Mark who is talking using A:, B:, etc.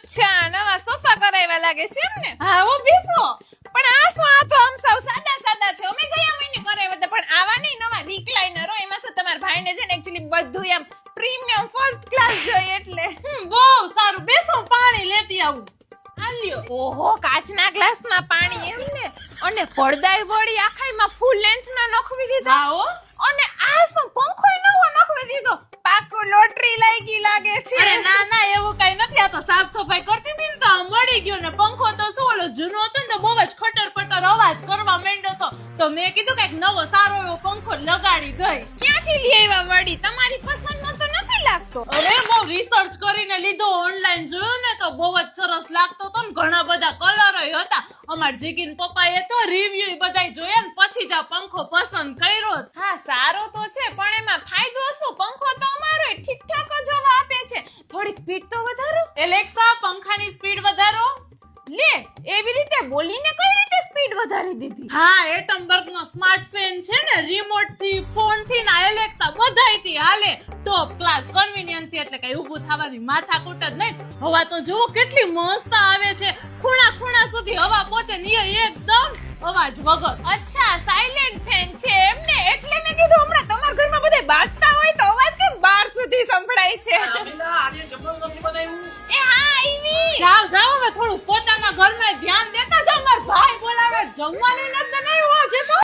A: અચ્છા, નવા સોફા કરાવ્યા લાગે છે એમ ને?
B: હા હો બેસો.
A: પણ આ શું, આ તો આમ સાવ સાદા સાદા છે. અમે ગયા મહિને કરાવ્યા હતા, પણ આવા નહીં, નવા રિક્લાઇનર હોય. એમાં શું તમારા ભાઈને છે ને એક્ચ્યુઅલી બધું એમ પ્રીમિયમ ફર્સ્ટ ક્લાસ જોઈએ એટલે.
B: બહુ સારું, બેસો હું પાણી લેતી આવું. આલ્યો.
A: ઓહો, કાચના ગ્લાસમાં પાણી એમ ને? અને પડદાય વળી આખાઈમાં ફૂલ લેન્થના નખવી દીધા.
B: હા હો.
A: અને આ શું, પંખોય નવો નખવી દીધો. પાકું લોટરી લાગી લાગે છે.
B: અરે ના ના, એવું કઈ નથી. આ તો સાફ સફાઈ કરતી હતી ને તો આ મળી ગયો ને. પંખો તો શું ઓલો જૂનો હતો ને તો બહુ જ ખટર પટર અવાજ કરવા માંડ્યો હતો. તો મેં કીધું કઈક નવો સારો એવો પંખો લગાડી દઈ.
A: ક્યાંથી લઈ આવ્યા વળી? તમારી પસંદનો તો નથી લાગતો.
B: અરે બહુ રિસર્ચ કરીને લીધો, ઓનલાઈન જોયું ને તો બહુ જ સરસ લાગતો હતો ને. ઘણા બધા કલરોય હતા. અમાર જીગીન પપ્પાએ તો રિવ્યુ બધાય જોયા ને પછી જ આ પંખો પસંદ કર્યો જ.
A: હા, સારો તો છે, પણ એમાં ફાયદો શું? પંખો તો અમારોય ઠીકઠાક જ હવા આપે છે. થોડીક સ્પીડ તો વધારો.
B: એલેક્સા, પંખાની સ્પીડ વધારો.
A: લે, એવી રીતે બોલીને કઈ રીતે સ્પીડ વધારી દીધી?
B: હા, એટમબર્ગ નો સ્માર્ટ ફેન છે ને, રિમોટ થી, ફોન થી ના એલેક્સા બધાયથી હાલે. ટોપ ક્લાસ કન્વીનિયન્સ, એટલે કઈ ઊભું થવાની માથાકૂટ જ નહીં. હવા તો જુઓ કેટલી મસ્ત આવે છે. ખૂણા ખૂણા સુધી હવા પહોંચે ને એકદમ અવાજ વગર.
A: અચ્છા, સાયલેન્ટ ફેન છે એમને? એટલે મેં કીધું હમણાં તમારા ઘરમાં બધા બાજતા હોય તો અવાજ કેમ બહાર સુધી સંભળાય છે?
C: આજે જમવાનું નથી બનાવ્યું.
A: એ હા, આવી.
B: જાઓ જાઓ, હવે થોડું પોતાના ઘરમાં ધ્યાન દેતા જાઓ. મારા ભાઈ બોલાવે, જમવાનું નથી